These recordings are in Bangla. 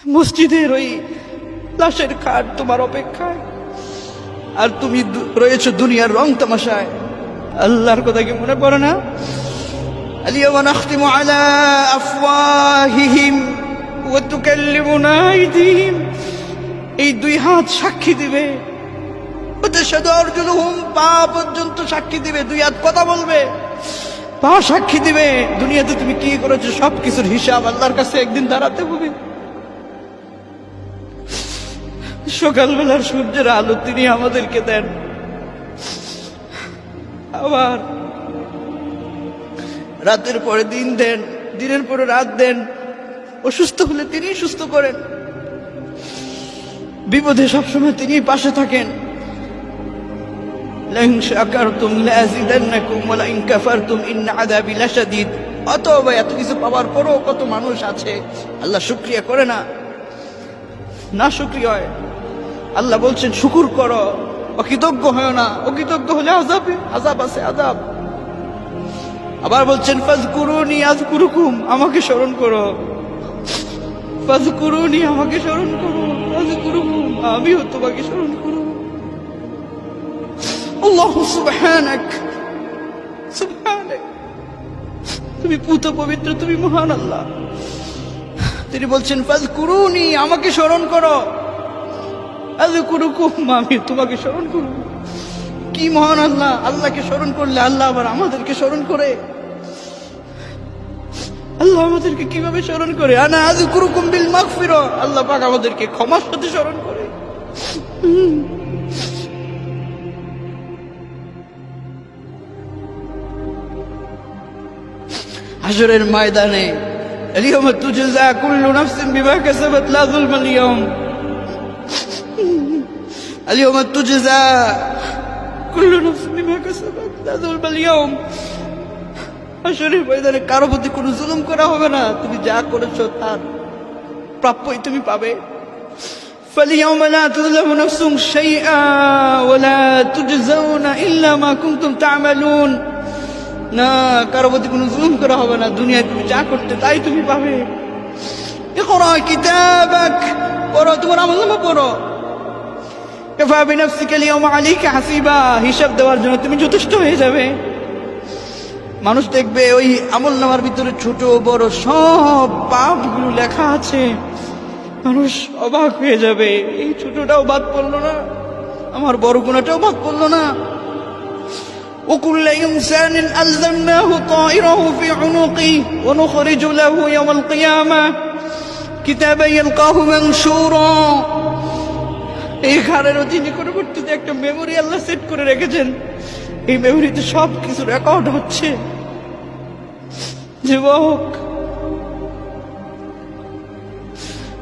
মসজিদের ওই লাশের খাট তোমার অপেক্ষায়, আর তুমি রয়েছো দুনিয়ার রং তামাশায়। আল্লাহর কথা কি মনে পড়ে না? আলিয়াওয়া নাখতিমু আলা আফওয়াহিহিম ওয়া তুকাল্লিমুনা আইদিহিম, এই দুই হাত সাক্ষী দিবে, ওয়াতাশহাদু আরজুলুহুম, পা পর্যন্ত সাক্ষী দিবে, দুই হাত কথা বলবে, পা সাক্ষী দিবে। দুনিয়াতে তুমি কি করেছো সবকিছুর হিসাব আল্লাহর কাছে একদিন দাঁড়াতে হবে। সকালবেলার সূর্যের আলো তিনি আমাদেরকে দেন, আবার রাতের পরে দিন দেন, দিনের পরে রাত দেন। অসুস্থ হলে তিনি সুস্থ করেন, বিপদে সবসময় তিনি পাশে থাকেন। লাইন শাকারতুম লাযিদান্নাকুম ওয়া লাইন কাফারতুম ইন্না আযাবি লাশাদীদ। অতএব এত কিছু পাওয়ার পরও কত মানুষ আছে আল্লাহ শুকরিয়া করে না, না শুকরিয়া হয়। আল্লাহ বলছেন শুকুর করো, অকৃতজ্ঞ হয় না। অকৃতজ্ঞ হলে আযাব আছে, আযাব। আবার বলছেন ফাযকুরুনি আযকুরুকুম, আমাকে স্মরণ করো। ফাযকুরুনি, আমাকে স্মরণ করো। আযকুরুকুম, আমিও তোমাকে স্মরণ করব। আল্লাহ সুবহানাক, সুবহানাক, তুমি পুত পবিত্র, তুমি মহান আল্লাহ। তিনি বলছেন ফাযকুরুনি, আমাকে স্মরণ করো। আযকুরুকুম, আমি তোমাকে স্মরণ করব। কি মহান আল্লাহ! আল্লাহকে স্মরণ করলে আল্লাহ আবার আমাদেরকে স্মরণ করে। আল্লাহ আমাদেরকে কিভাবে স্মরণ করে? আনা আযকুরুকুম বিল মাগফিরা, আল্লাহ পাক আমাদেরকে ক্ষমার সাথে স্মরণ করে। হাশরের ময়দানে আলিয়াউমা তুজজা কুল্লু নাফসিন বিমা কাসাবাত লা যুলমাল ইয়াউম, আলিয়াউমা তুজজা কুল্লু নাফসিন বিমা কাসাবাত লা যুলমাল ইয়াউম। হাশরের ময়দানে কারো প্রতি কোনো জুলুম করা হবে না, তুমি যা করেছো তার প্রাপ্যই তুমি পাবে। فاليوم لا تظلم نفس شيئا ولا تجزون إلا ما كنتم تعملون। না, কারো প্রতি কোনো জুলুম করা হবে না, দুনিয়ায় তুমি যা করতে তাই তুমি পাবে। ইকরা কিতাবাক, পড়ো, তোমার আমলনামা পড়ো। কাফা বিনাফসিকা আল-ইয়াওমা আলাইকা হাসিবা, হিসাব দেওয়ার জন্য তুমি যথেষ্ট হয়ে যাবে। মানুষ দেখবে ওই আমলনামার ভিতরে ছোট বড় সব পাপগুলো লেখা আছে, মানুষ অবাক হয়ে যাবে, এই ছোটটাও বাদ পড়লো না, আমার বড় গুনাহটাও বাদ পড়লো না। وكل إنسان ألزمناه طائره في عنقه ونخرج له يوم القيامة كتابا يلقاه منشورا। এই ঘরের অধীনে পরবর্তীতে একটা মেমোরি আল্লাহ সেট করে রেখেছেন, এই মেমোরিতে সব কিছু রেকর্ড হচ্ছে। যুবক,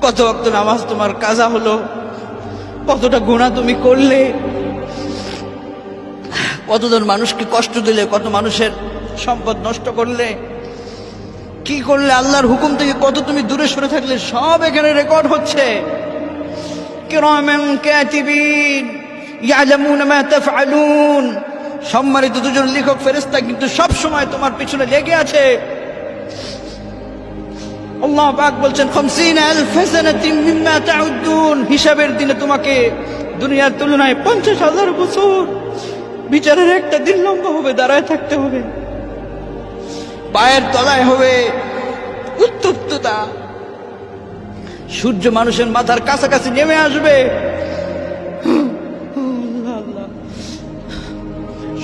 কত ওয়াক্ত নামাজ তোমার কাজা হলো, কতটা গুনাহ তুমি করলে, কতজন মানুষকে কষ্ট দিলে, কত মানুষের সম্পদ নষ্ট করলে, কি করলে, আল্লাহর হুকুম থেকে কত তুমি দূরে সরে থাকলে, সব এখানে রেকর্ড হচ্ছে। কিরামান কাতিবিন ইয়ালামুনা মা তাফআলুন, সম্মানিত দুজন লেখক ফেরেশতা কিন্তু সব সময় তোমার পিছনে লেগে আছে। আল্লাহ পাক বলছেন 50000 সানাতিন মিম্মা তাউদ্দুন, হিসাবের দিনে তোমাকে দুনিয়ার তুলনায় 50,000 বছর বিচারের একটা দিন লম্বা হবে, দাঁড়ায় থাকতে হবে। পায়ের তলায় হবে উত্তপ্ততা, সূর্য মানুষের মাথার কাছাকাছি নেমে আসবে।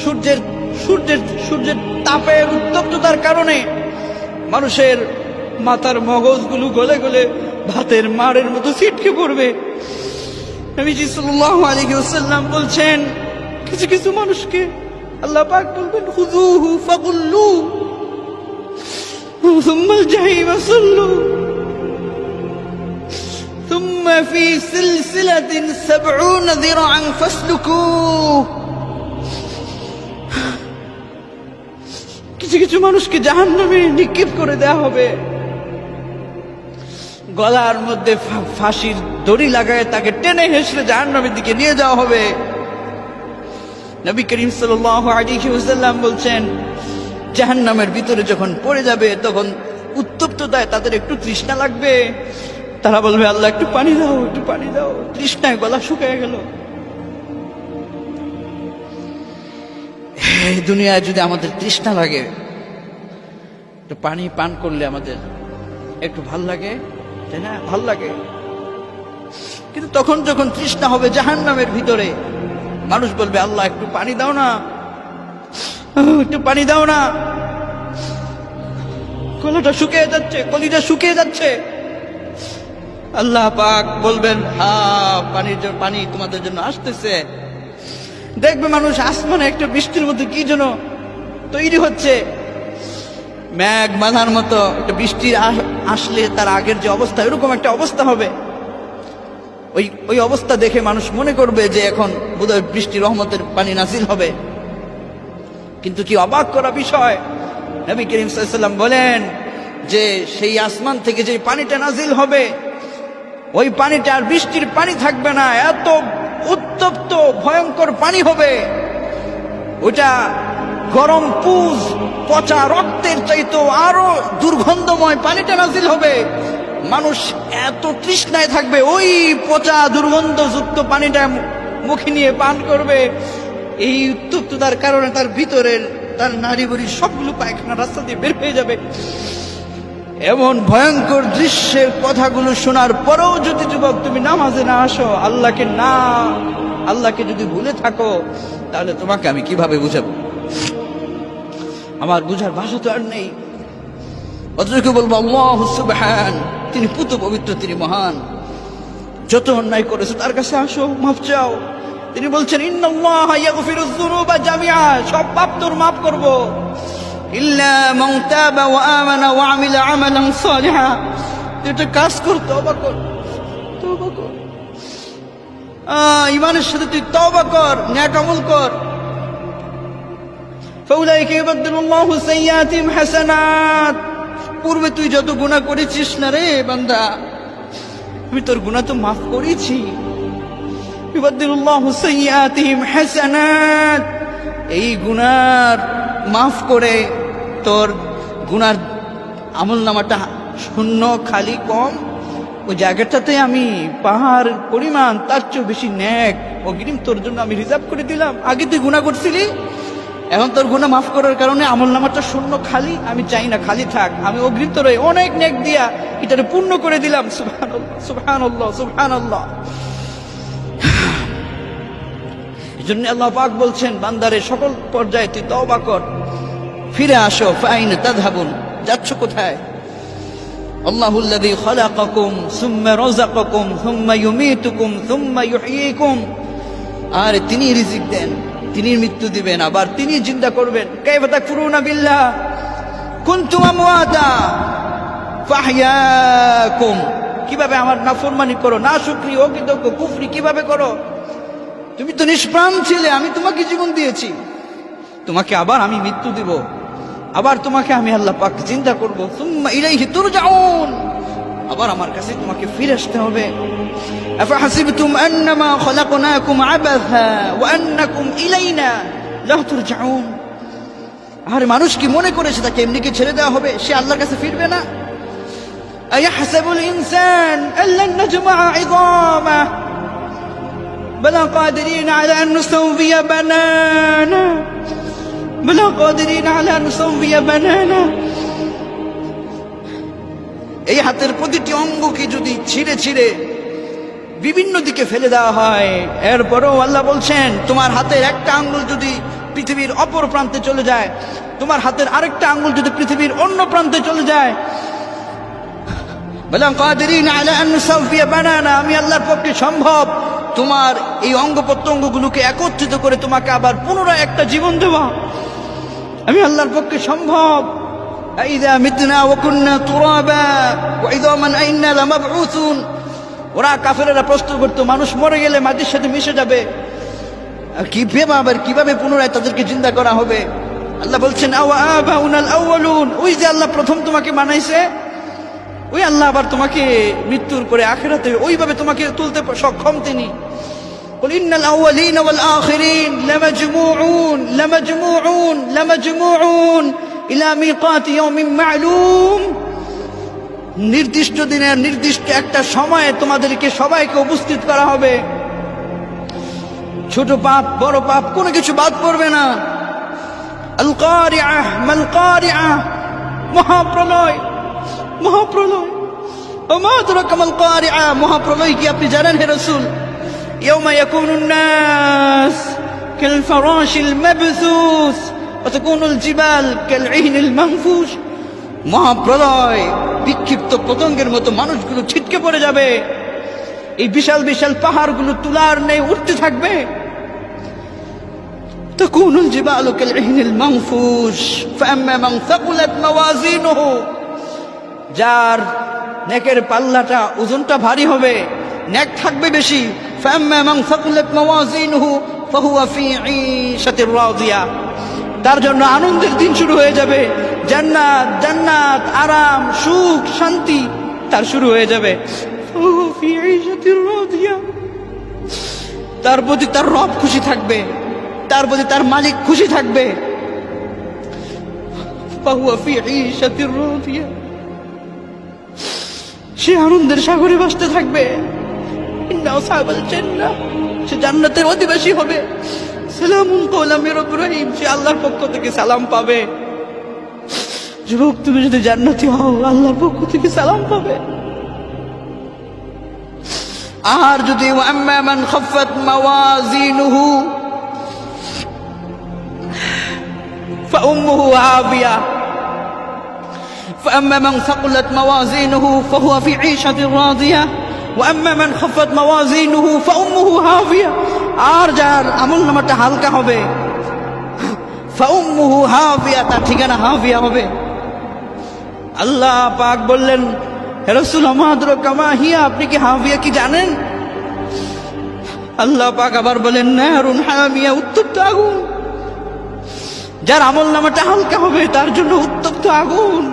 সূর্যের তাপের উত্তপ্ততার কারণে মানুষের মাথার মগজগুলো গলে গলে ভাতের মাড়ের মতো ছিটকে পড়বে। নবীজি সাল্লাল্লাহু আলাইহি ওয়াসাল্লাম বলছেন, কিছু কিছু মানুষকে আল্লাহ পাক বলবেন খুযুহু ফাগুল্লু সুম্মাল জাহিম সাল্লু সুম্মা ফি সিলসিলাতিন 70 যিরাআন ফাসলুকুহ। কিছু কিছু মানুষকে জাহান্নামে নিক্ষেপ করে দেওয়া হবে, গলার মধ্যে ফাঁসির দড়ি লাগায় তাকে টেনে হেঁচড়ে জাহান্নামের দিকে নিয়ে যাওয়া হবে। নবী করিম সাল্লাল্লাহু আলাইহি ওয়াসাল্লাম বলছেন, জাহান্নামের ভিতরে যখন পড়ে যাবে তখন উত্তপ্ততায় তাদের একটু তৃষ্ণা লাগবে, তারা বলবে আল্লাহ একটু পানি দাও, একটু পানি দাও, তৃষ্ণায় গলা শুকিয়ে গেল। এই দুনিয়ায় যদি আমাদের তৃষ্ণা লাগে, একটু পানি পান করলে আমাদের একটু ভাল লাগে, তাই না? ভাল লাগে। কিন্তু তখন যখন তৃষ্ণা হবে জাহান্নামের ভিতরে, মানুষ বলবে আল্লাহ একটু পানি দাও না, একটু পানি দাও না, গলাটা শুকিয়ে যাচ্ছে, কলিজা শুকিয়ে যাচ্ছে। আল্লাহ পাক বলবেন পানি তোমাদের জন্য আসতেছে। দেখবে মানুষ আসমানে একটা বৃষ্টির মধ্যে কি যেন তৈরি হচ্ছে, মেঘ বাঁধার মতো একটা বৃষ্টি আসলে তার আগের যে অবস্থা, এরকম একটা অবস্থা হবে। ওই অবস্থা দেখে মানুষ মনে করবে যে এখন বোধহয় বৃষ্টি রহমতের পানি নাজিল হবে। কিন্তু কি অবাক করা বিষয়, নবী করিম সাল্লাল্লাহু আলাইহি ওয়াসাল্লাম বলেন যে সেই আসমান থেকে যে পানিটা নাজিল হবে, ওই পানিটা আর বৃষ্টির পানি থাকবে না, এত উত্তপ্ত ভয়ঙ্কর পানি হবে। ওটা গরম পুজ, পচা রক্তের চাইতেও আরো দুর্গন্ধময় পানিটা নাজিল হবে। মানুষ এত তৃষ্ণায় থাকবে, ওই পচা দুর্গন্ধযুক্ত পানিটা মুখে নিয়ে পান করবে। এই উত্তপ্ততার কারণে তার ভিতরের তার নারী বুড়ি সবগুলো পায়খানা রাস্তা দিয়ে বের হয়ে যাবে। এমন ভয়ঙ্কর দৃশ্যের কথাগুলো শোনার পরেও যদি যুবক তুমি নামাজে না আসো, আল্লাহকে যদি ভুলে থাকো, তাহলে তোমাকে আমি কিভাবে বুঝাবো? আমার বুঝার ভাষা তো আর নেই। অতটুকু বলবো আল্লাহু সুবহান, তিনি পুত পবিত্র, তিনি মহান। যত অন্যায় করেছো তার কাছে আসো, মাফ চাও। তিনি বলছেন ইন্নাল্লাহা ইয়াগফিরুয যুনুবা জামিআ, সব পাপ তোর মাফ করব, ইল্লা মান তাবা ওয়া আমানা ওয়া আমিলা আমালান সালিহা। তুই একটা কাজ কর, তওবা কর, তওবা কর, ঈমানের সাথে তুই তওবা কর, নেক আমল কর। ফাউলাইকা ইউবাদদিলুল্লাহু সাইয়্যাতিহিম হাসানাত। পূর্বে তুই যত গুনাহ করেছিস না রে বান্দা, আমি তোর গুনাহ তো মাফ করেছি। ইউবাদদিলুল্লাহু সাইয়্যাতিহিম হাসানাত, এই গুনার মাফ করে তোর গুনার আমলনামাটা শূন্য, খালি, কম, ওই জায়গাটাতে আমি পাহাড় পরিমাণ তার চেয়ে বেশি নেক অগ্রিম তোর জন্য আমি রিজার্ভ করে দিলাম। আগে তুই গুনাহ করছিলি, এখন তোর গুনাহ মাফ করার কারণে আমলনামাটা শূন্য, খালি। আমি চাই না খালি থাক, আমি অগ্রিম তোর অনেক নেক দিয়া এটারে পূর্ণ করে দিলাম। সুবহানাল্লাহ, সুবহানাল্লাহ, সুবহানাল্লাহ। এজন্য আল্লাহ পাক বলছেন বান্দারে সকল পর্যায়ে তুই তওবা কর, ফিরে আসো। ফাইন তাযহাবুন, যাচ্ছ কোথায়? আল্লাহুল্লাযী খালাকাকুম সুম্মা রাযাকাকুম সুম্মা ইউমীতুকুম সুম্মা ইউহয়ীকুম। আর তিনি রিজিক দেন, তিনি মৃত্যু দিবেন, আবার তিনি জিন্দা করবেন। কাইফা তাকফুরুনা বিল্লাহ কুনতুম আমওয়াতা ফাহইয়াকুম। কিভাবে আমার নাফরমানি করো, নাশুকরি, অকৃতজ্ঞ, কুফরি কিভাবে করো? তুমি তো নিষ্প্রাণ ছিলে, আমি তোমাকে জীবন দিয়েছি, তোমাকে আবার আমি মৃত্যু দিব, আবার তোমাকে আমি আল্লাহ পাক জিন্দা করব। সুম্মা ইলাইহি তুরজাউন, আবার আমার কাছে তোমাকে ফিরে আসতে হবে। আফাহাসিবতুম আন্নামা খলাকনাকুম আবাসা ওয়া আন্নাকুম ইলাইনা লা তুরজাউন। আর মানুষ কি মনে করেছে তাকে এমনি কি ছেড়ে দেওয়া হবে, সে আল্লাহর কাছে ফিরবে না? আয়াহসাবুল ইনসান আল্লান নাজমা ইযামা بلا قادرين على أن نسوي بنانا بلا قادرين على أن نسوي بنانا। এই হাতের প্রতিটি অঙ্গকে যদি ছিঁড়ে ছিঁড়ে বিভিন্ন দিকে ফেলে দেওয়া হয়, এরপরও আল্লাহ বলছেন তোমার হাতের একটা আঙ্গুল যদি পৃথিবীর অপর প্রান্তে চলে যায়, তোমার হাতের আরেকটা আঙ্গুল যদি পৃথিবীর অন্য প্রান্তে চলে যায়, বলা কাদিরিন আলা আন নুসাউফিয়া বানানা, আমি আল্লাহর পক্ষে সম্ভব তোমার এই অঙ্গ প্রত্যঙ্গগুলোকে একত্রিত করে তোমাকে আবার পুনরায় একটা জীবন দেওয়া। আমি আল্লাহর পক্ষে সম্ভব। আইযা মিতনা ওয়া কুননা তুরাবা ওয়া ইযামান আইন্না লামাবউসুন। ওরা কাফেররা প্রশ্ন করতো মানুষ মরে গেলে মাটির সাথে মিশে যাবে, কিভাবে পুনরায় তাদেরকে জিন্দা করা হবে? আল্লাহ বলছেন আওয়া আবাউনাল আউয়ালুন, ওই যে আল্লাহ প্রথম তোমাকে বানাইছে, ওই আল্লাহ আবার তোমাকে মৃত্যুর পরে আখিরাতে ওইভাবে তোমাকে তুলতে সক্ষম তিনি। قل إن الأولين والآخرين لمجموعون إلى ميقات يوم معلوم। নির্দিষ্ট দিনের নির্দিষ্ট একটা সময়ে তোমাদেরকে সবাইকে উপস্থিত করা হবে। ছোট পাপ বড় পাপ কোনো কিছু বাদ পড়বে না। আল কারিআহ মাল কারিআহ, মহাপ্রলয়, মহাপ্রলয়। ওমা আদরাকা মাল কারিআহ, মহাপ্রলয় কি আপনি জানেন হে রাসূল? ইয়াউমা ইয়াকুনুন নাস কাল ফারাশিল মাবসুস ওয়া তাকুনুল জিবাল কাল ইহনিল মানফুশ। মহাপ্রলয়, বিক্ষিপ্ত পতঙ্গের মতো মানুষগুলো ছিটকে পড়ে যাবে। এই বিশাল বিশাল পাহাড়গুলো তুলার নেই উঠতে থাকবে। তাকুনুল জিবালু কাল ইহনিল মানফুশ ফাআম্মা মান সাকুলাত মাওয়াজিনুহু, যার নেকের পাল্লাটা ওজনটা ভারী হবে, নেক থাকবে বেশি। ফাআম্মা মান সাকুলাত মাওয়াজিনুহু ফাহুয়া ফি ঈশাতির রাদিয়া, তার জন্য আনন্দের দিন শুরু হয়ে যাবে। জান্নাত, জান্নাত, আরাম, সুখ, শান্তি তার শুরু হয়ে যাবে। ফাহুয়া ফি ঈশাতির রাদিয়া, তার প্রতি তার রব খুশি থাকবে, তার প্রতি তার মালিক খুশি থাকবে। ফাহুয়া ফি ঈশাতির রাদিয়া, সে আনন্দের সাগরে ভাসতে থাকবে। ইন্না আসহাবাল জান্নাহ, সে জান্নাতের অধিবাসী হবে। সালামুন কওলাম মির রাব্বির রহিম, সে আল্লাহর পক্ষ থেকে সালাম পাবে। যুবক, তুমি যদি জান্নাতি হও আল্লাহর পক্ষ থেকে সালাম পাবে। আর যদি ওয়া আম্মা মান খাফফাত মাওয়াজিনুহু فأمه هاوية فأما من ثقلت موازينه فهو في عيشة راضية وأما من خفت موازينه فأمه هاوية, আর যার আমল নামাটা হালকা হবে فأمه هاوية, তার ঠিকানা হাবিয়া হবে। আল্লাহ পাক বললেন, হে রাসূল মা আদরাকা মা হিয়া, আপনি কি হাবিয়া কি জানেন? আল্লাহ পাক আবার বলেন, নারুন হামিয়া, উত্তপ্ত আগুন। যার আমল নামাটা হালকা হবে তার জন্য উত্তপ্ত আগুন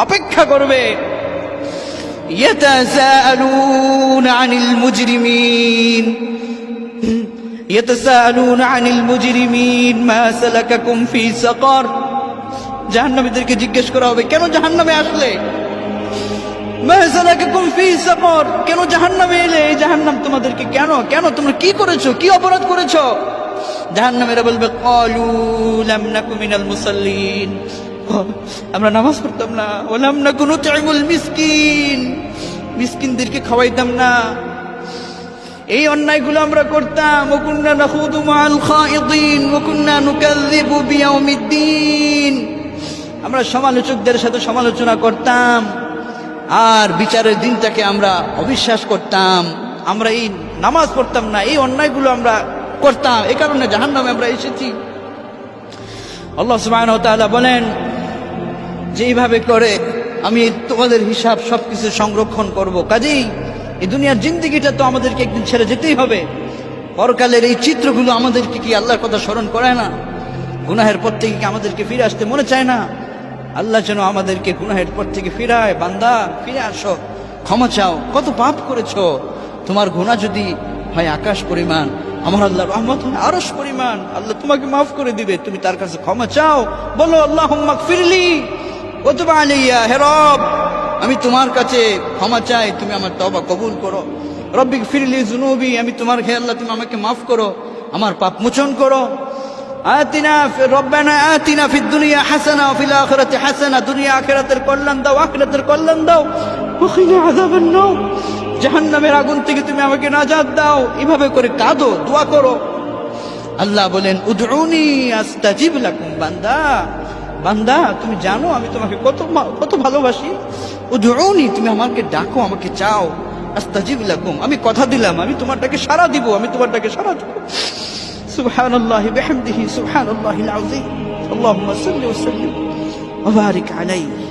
অপেক্ষা করবে। ইয়াতাসাআলুনা আনিল মুজরিমিন ইয়াতাসাআলুনা আনিল মুজরিমিন মা সালাকাকুম ফি সাকার, জাহান্নামীদেরকে জিজ্ঞেস করা হবে, কেন জাহান্নামে আসলে? মা সালাকাকুম ফি সাকার, কেন জাহান্নামে এলে? এই জাহান্নাম তোমাদেরকে কেন, কেন তোমরা কি করেছো, কি অপরাধ করেছো? জাহান্নামীরা বলবে, ক্বালু লাম নাকু মিনাল মুসাল্লিন, আমরা নামাজ পড়তাম না। ওয়া লাম নাকু নুতঈমুল মিসকিন, মিসকিনদেরকে খাওয়াইতাম না। এই অন্যায়গুলো আমরা করতাম। ওয়া কুননা নাখুদু মাআল খায়িদিন ওয়া কুননা নুকাযযিবু বিয়াউমিদ্দিন, আমরা সমালোচকদের সাথে সমালোচনা করতাম আর বিচারের দিনটাকে আমরা অবিশ্বাস করতাম। আমরা এই নামাজ পড়তাম না, এই অন্যায়গুলো আমরা করতাম, এই কারণে জাহান্নামে আমরা এসেছি। আল্লাহ সুবহানাহু ওয়া তাআলা বলেন, যেইভাবে করে আমি তোমাদের হিসাব সবকিছু সংরক্ষণ করব। কাজেই এই দুনিয়ার জিন্দেগিটা তো আমাদেরকে একদিন ছেড়ে যেতেই হবে। পরকালের এই চিত্রগুলো আমাদেরকে কি আল্লাহর কথা স্মরণ করায় না? গুনাহের পর থেকে কি আমাদেরকে ফিরে আসতে মনে চায় না? আল্লাহ যেন আমাদেরকে গুনাহের পর থেকে ফিরায়। বান্দা ফিরে আসো, ক্ষমা চাও, কত পাপ করেছো। তোমার গুনাহ যদি হয় আকাশ পরিমাণ, আমার আল্লাহর রহমত হয় আরশ পরিমাণ, আল্লাহ তোমাকে মাফ করে দিবে। তুমি তার কাছে ক্ষমা চাও, বলো আল্লাহুম্মা গফিরলি ওয়া তুব আলাইয়া, হে রব আমি তোমার কাছে ক্ষমা চাই, তুমি আমার তওবা কবুল করো। রব্বি গফিরলি যুনুবি, আমি তোমার, হে আল্লাহ তুমি আমাকে মাফ করো, আমার পাপ মোচন করো। আতিনা রব্বানা আতিনা ফিদ দুনিয়া হাসানা ওয়া ফিল আখিরাতি হাসানা, দুনিয়া আখিরাতের কল্যাণ দাও, আখিরাতের কল্যাণ দাও। ওয়া কিনা আযাবান নার, জাহান্নামের আগুন থেকে তুমি আমাকে নাজাত দাও। এভাবে করে কাঁদো, দোয়া করো। আল্লাহ বলেন, উদউনি আস্তাজিব লাকুম, বান্দা বান্দা তুমি জানো আমি তোমাকে কত ভালোবাসি। উদউনি, তুমি আমাকে ডাকো, আমাকে চাও। আস্তাজিব লাকুম, আমি কথা দিলাম আমি তোমারটাকে সাড়া দিব, আমি তোমারটাকে সাড়া দিব। সুবহানাল্লাহি বিহামদিহি সুবহানাল্লাহিল আযীম। আল্লাহুম্মা সাল্লি ওয়া সাল্লিম ওয়া বারিক আলাইহি।